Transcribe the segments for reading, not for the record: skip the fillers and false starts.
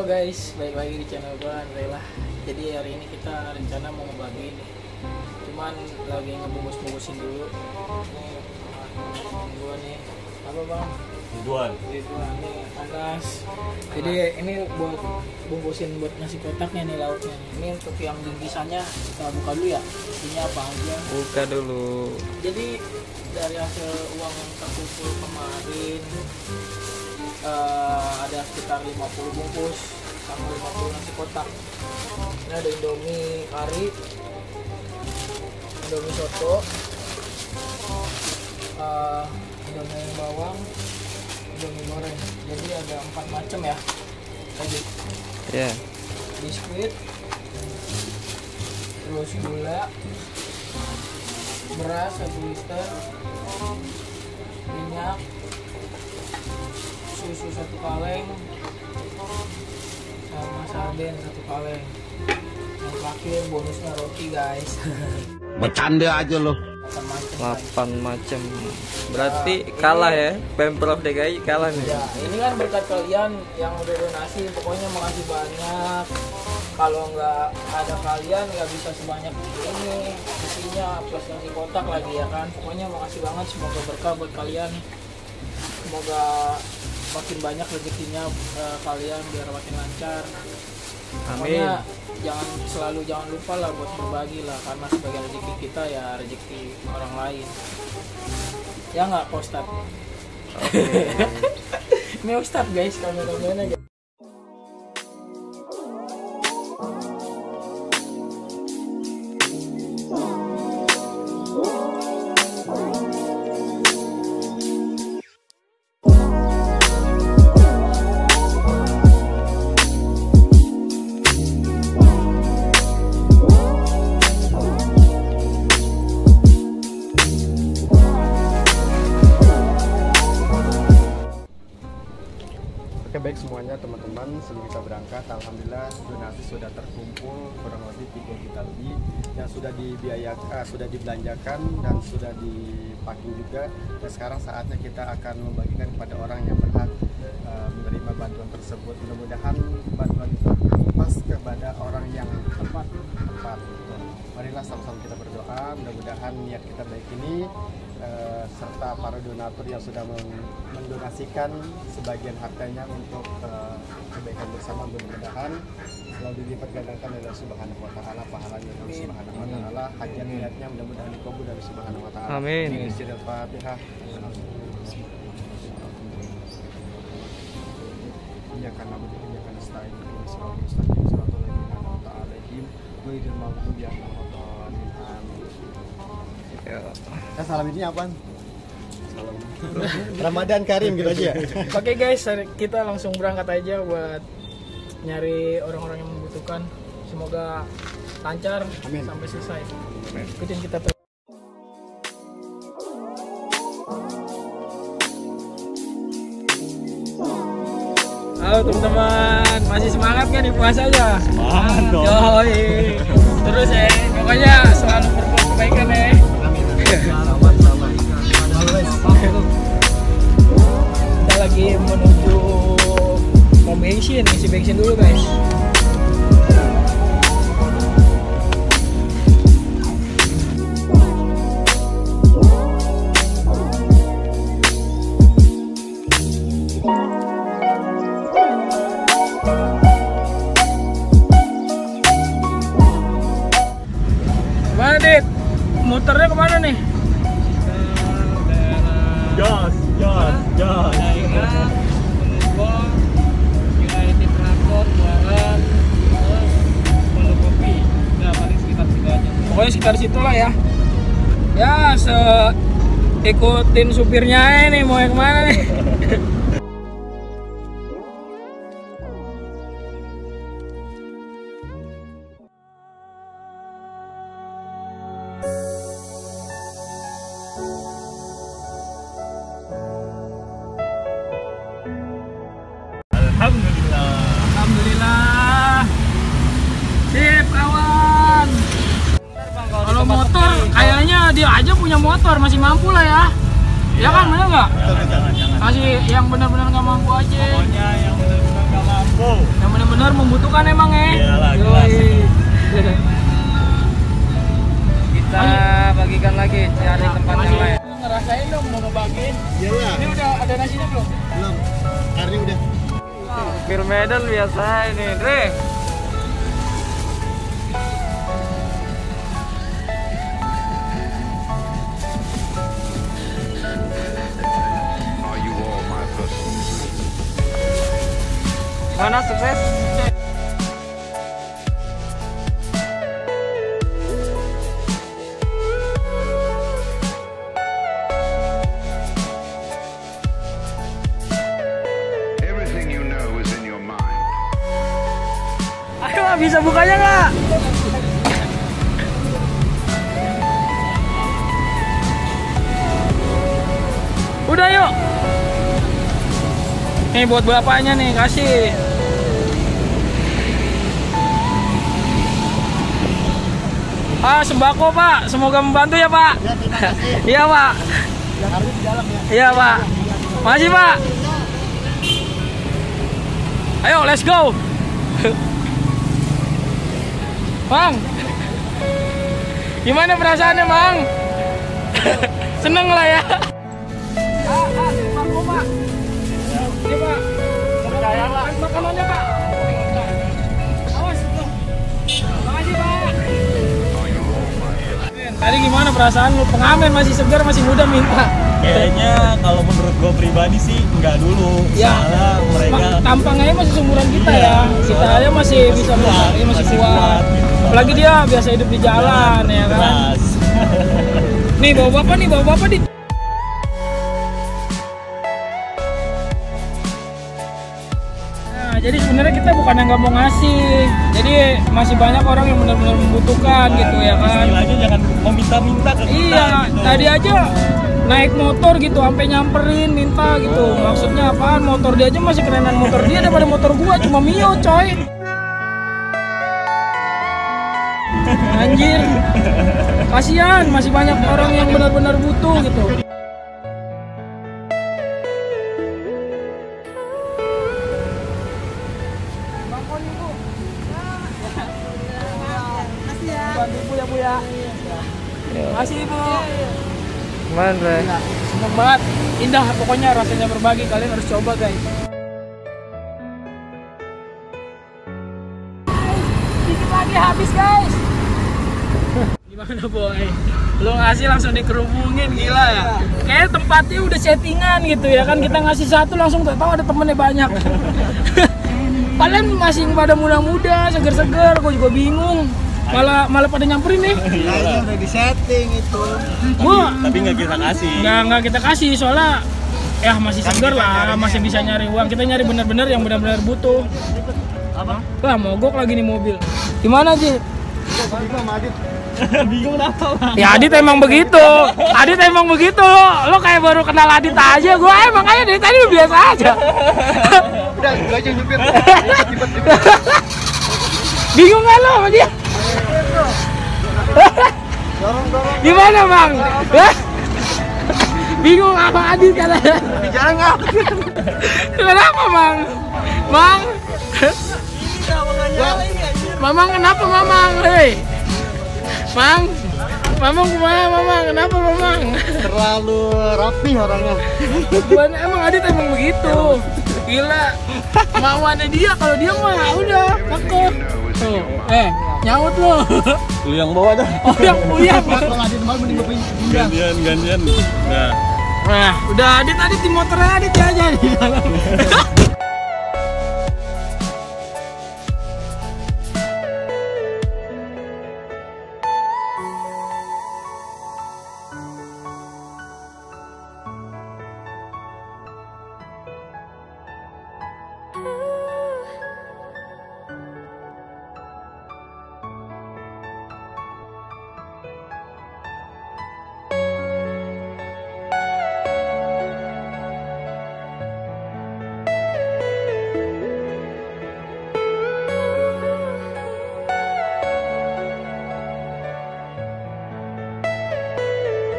guys, balik lagi di channel gue Andrela. Jadi hari ini kita rencana mau ngebagi nih, cuman lagi ngebungkus-bungkusin dulu. Ini gue nih, apa bang? Ridwan nih, panas. Jadi ini buat bungkusin buat nasi kotaknya nih, lauknya nih. Ini untuk yang bingkisannya kita buka dulu ya, isinya apa aja. Buka dulu. Jadi dari hasil uang yang terkumpul kemarin ada sekitar 50 bungkus sama 50 nasi kotak. Ini ada Indomie kari, Indomie soto, Indomie bawang, Indomie goreng. Jadi ada 4 macam ya tadi. Ya. Biskuit, terus gula, beras 1 liter, minyak, susu 1 kaleng, sama sarden 1 kaleng. Yang terakhir bonusnya roti guys. Bercanda aja loh. 8 macam. Berarti kalah ya, Pemprov DKI kalah nih. Ya, ini kan berkat kalian yang udah donasi, pokoknya makasih banyak. Kalau nggak ada kalian nggak bisa sebanyak ini isinya, plus nasi kotak lagi ya kan. Pokoknya makasih banget, semoga berkah buat kalian. Semoga makin banyak rezekinya kalian biar makin lancar. Amin. Pokoknya jangan lupa lah buat berbagi lah, karena sebagian rezeki kita ya rezeki orang lain. Ya nggak Pak Ustadz? Okay. Ini Ustadz guys, kamera-kameranya guys. Oke, baik semuanya teman-teman, sebelum kita berangkat, alhamdulillah donasi sudah terkumpul kurang lebih 3 juta lebih yang sudah dibiayakan, sudah dibelanjakan dan sudah dipacking juga. Dan sekarang saatnya kita akan membagikan kepada orang yang berhak menerima bantuan tersebut. Mudah-mudahan bantuan itu pas kepada orang yang tepat. Marilah sama-sama kita berdoa, mudah-mudahan niat kita baik ini serta para donatur yang sudah mendonasikan sebagian hartanya untuk kebaikan bersama, mudah-mudahan selalu dilipat gandakan oleh Subhanahu wa taala pahalanya dari Subhanahu wa taala, hajat niatnya mudah-mudahan dikabul dari Subhanahu wa taala. Amin. Al-Fatihah. Iya karena begitu ya kan stain siratal mustaqim siratal ladzina an'amta 'alaihim ghairil maghdubi 'alaihim waladdallin. Amin. Salam ini apaan? Salam Ramadan Karim gitu aja. Oke guys, kita langsung berangkat aja buat nyari orang-orang yang membutuhkan. Semoga lancar. Amin. Sampai selesai. Amin. Ikutin kita terus. Halo teman-teman, masih semangat kan di puasanya? Semangat dong. Yoi. Terus ya, pokoknya selalu berbuat kebaikan ya. Kita lagi menuju pom bensin, isi bensin dulu guys. Mana Dit? Muternya kemana nih? Jas. United Transport, Barat, terus Molokopi. Nah, paling sekitar situ aja. Pokoknya sekitar situ lah ya. Ya, ikutin supirnya ini mau yang kemana nih? Alhamdulillah. Sip kawan. Kalau motor kayaknya dia aja punya motor, masih mampu lah ya. Ya kan, bener nggak? Jangan. Masih yang benar-benar nggak mampu aja. Pokoknya yang benar-benar nggak mampu Wow. Yang benar-benar membutuhkan emang ya. Iyalah, jelas. Kita bagikan lagi, cari tempat yang lain. Ngerasain dong mau ngebagiin. Iyalah. Ini udah ada nasinya belum? Belum. Hari udah. Pir Medan biasa ini, Dre. Mana sukses? Everything you know is in your mind. Ayo, bisa bukanya nggak? Udah yuk. Nih buat bapaknya nih, kasih. Sembako Pak, semoga membantu ya Pak. Iya Pak. Iya Pak. Makasih Pak. Ayo let's go. Bang, gimana perasaannya Bang? Seneng lah ya. Sembako Pak. Iya Pak. Percaya Pak. Makanannya Pak. Awas tuh. Makasih Pak. Tadi gimana perasaan lu? Pengamen masih segar, masih muda minta. Kayaknya kalau menurut gue pribadi sih enggak dulu. Ya, Soalnya mereka tampangnya masih seumuran kita Iya, ya. Kita aja masih bisa kuat, masih masih kuat. kuat, gitu. Apalagi dia biasa hidup di jalan ya kan. jelas. Nih bawa bapak di. Nah, jadi sebenarnya kita bukan yang nggak mau ngasih. Jadi masih banyak orang yang benar-benar membutuhkan gitu ya kan. Istilahnya jangan meminta-minta ke kita. Iya, gitu. tadi aja naik motor gitu sampai nyamperin minta gitu. Maksudnya apaan? Motor dia aja masih kerenan motor dia daripada motor gua, cuma Mio coy. Anjir. Kasihan, masih banyak orang yang benar-benar butuh gitu. Bantu Ibu ya Bu ya. Makasih Ibu. Gimana, Dre? Seneng banget, indah pokoknya rasanya berbagi, kalian harus coba guys. Dikit lagi habis guys. Gimana boy? Lu ngasih langsung dikerubungin, gila ya. Kayak tempatnya udah settingan gitu ya kan, kita ngasih satu langsung tahu ada temennya banyak. Kalian masih pada muda-muda, seger-seger, gue juga bingung. Malah pada nyamperin nih. Iya, udah disetting itu. Gua Tapi nggak kita kasih. nggak kita kasih soalnya ya masih segar lah, masih bisa nyari uang. Kita nyari benar-benar yang benar-benar butuh. Apa? Wah, mogok lagi nih mobil. Gimana sih? Bingung apa, Bang? Ya Adit emang begitu. Adit emang begitu. Lo kayak baru kenal Adit aja. Gua emang aja dari tadi biasa aja. Udah, gue aja nyupir. Bingung nggak lo sama dia? Gimana Bang? Hah? Bingung apa Adit katanya? Di jalan nggak? Kenapa Bang? Bang? Mamang kenapa Mamang? Hei, Mang? Mamang kemana Mamang? Kenapa Mamang? Terlalu rapi orangnya. Bukan, emang Adit emang begitu. Gila. Mauannya dia, kalau dia mah udah kekeh. Tuh, nyaut lo. Lu yang bawa dah. Oh yang puyang. Kalau Adit mau mending gue gantian. Nah. Nah, udah Adit di motornya Adit aja di dalam.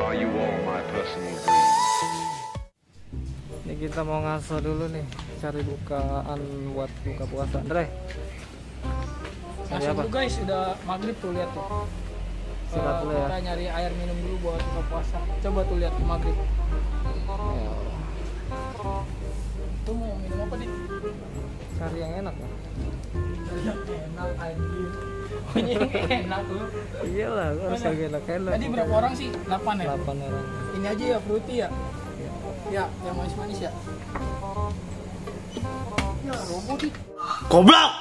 Are you all my personal dreams? Ini kita mau ngaso dulu nih. cari bukaan buat buka puasa. Andre, cari Masuk apa? dulu guys, udah maghrib tuh, lihat tuh. Silat dulu ya. Kita nyari air minum dulu buat buka puasa. Coba tuh lihat tuh maghrib. Ya, Tuh mau minum apa nih? cari yang enak lah. Yang enak anjir. Pokoknya yang enak tuh. Iyalah, gua harus yang enak-enak. Tadi berapa orang sih? 8 ya? 8 orang. Ini aja ya fruity ya? Ya, yang manis-manis ya? Ya, roboh dit. Goblok!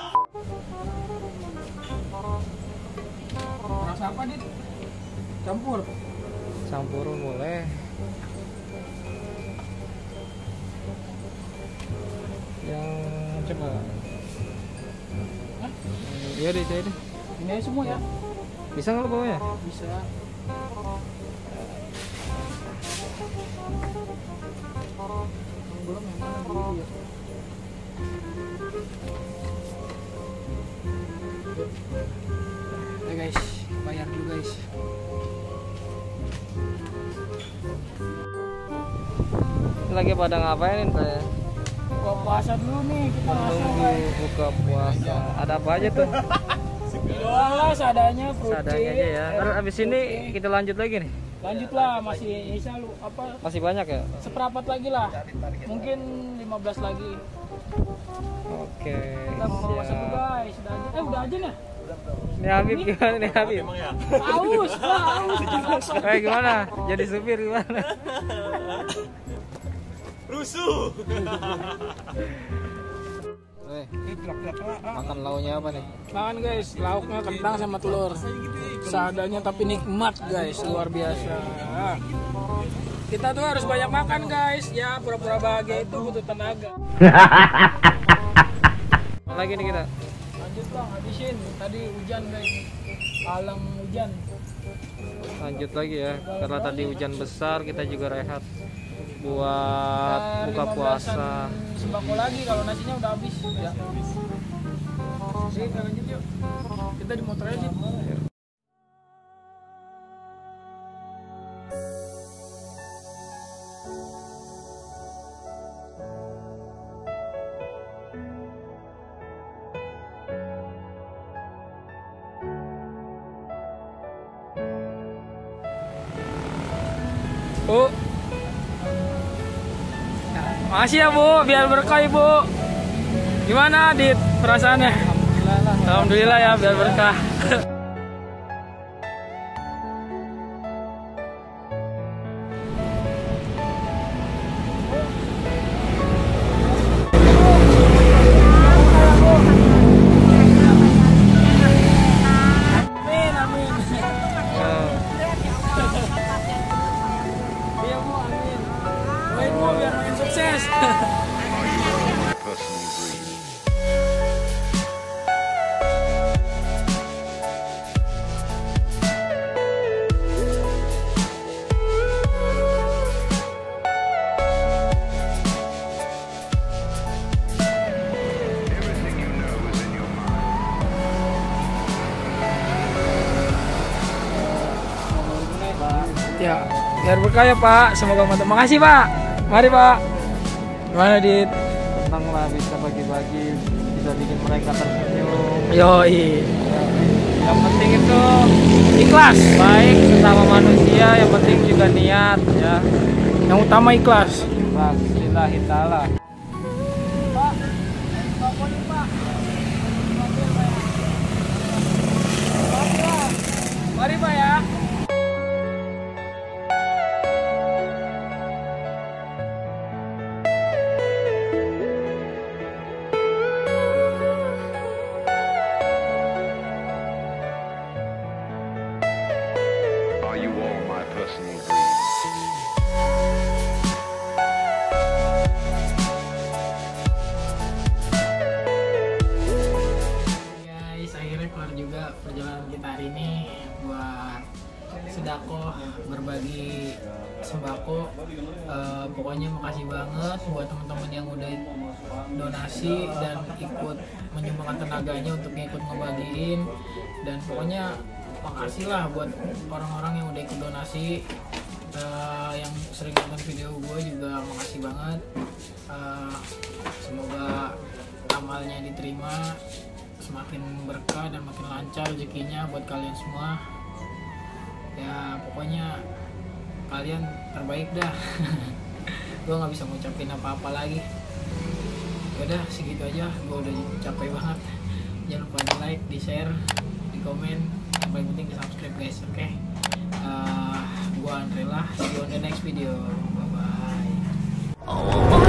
Rasa apa dit? Campur. Campur boleh. Yang coba. Hah? Iya deh, iya deh. Ini aja semua ya? Bisa nggak lo bawanya? Bisa. Belum yang mana dulu ya? Ya guys, bayar dulu guys. Lagi pada ngapain teh? Buka puasa dulu nih kita langsung Menunggu guys. buka puasa. Ada apa aja tuh? Doang seadanya fruity. Seadanya aja ya. Ntar abis ini kita lanjut lagi nih. Lanjutlah, masih bisa lu apa Masih banyak ya? seperempat lagi lah. Mungkin 15 lagi. Oke. Kita buka puasa dulu Siap. guys. Udah aja nih. Nih Habib gimana nih Habib? Haus, haus. Gimana? Jadi supir gimana? Rusuh! Makan launya apa nih? Makan guys, lauknya kentang sama telur. Seadanya tapi nikmat guys, luar biasa. Kita tuh harus banyak makan guys, ya pura-pura bahagia itu butuh tenaga. Apa lagi nih kita? Lanjut bang, habisin. Tadi hujan guys, alam hujan. Lanjut lagi ya. Karena tadi hujan besar kita juga rehat buat buka 15-an puasa. sembako lagi kalau nasinya udah habis ya. Sih, kita lanjut yuk. Kita di motor aja. Bu, makasih ya Bu, biar berkah Ibu. Gimana Dit perasaannya? Alhamdulillah ya, biar berkah. Amin, amin. Iya Bu, amin. Doain Bu biar makin sukses. My personal dream. Everything you know is in your mind. Ya, biar berkah ya Pak. Semoga mantap. Makasih Pak. Mari Pak. Gimana Dit? Senang lah bisa bagi-bagi, bisa bikin mereka tersenyum. Yoi. Yang penting itu Ikhlas. baik sesama manusia, yang penting juga niat ya. Yang utama ikhlas. Ikhlas lillahi ta'ala. Pak, Pak. Mari Pak ya. Are you all my personal dreams? Guys, akhirnya keluar juga perjalanan kita hari ini buat sedekah berbagi sembako. Pokoknya makasih banget buat teman-teman yang udah donasi dan ikut menyumbangkan tenaganya untuk ikut ngebagiin, dan pokoknya makasih lah buat orang-orang yang udah ikut donasi. Yang sering nonton video gue juga makasih banget. Semoga amalnya diterima, semakin berkah dan makin lancar rezekinya buat kalian semua. Ya pokoknya kalian terbaik dah. Gue nggak bisa ngucapin apa-apa lagi. Udah segitu aja, gue udah capek banget. Jangan lupa di like, di share, di komen, yang paling penting di subscribe guys. Oke, gue Andre lah, see you on the next video. Bye bye.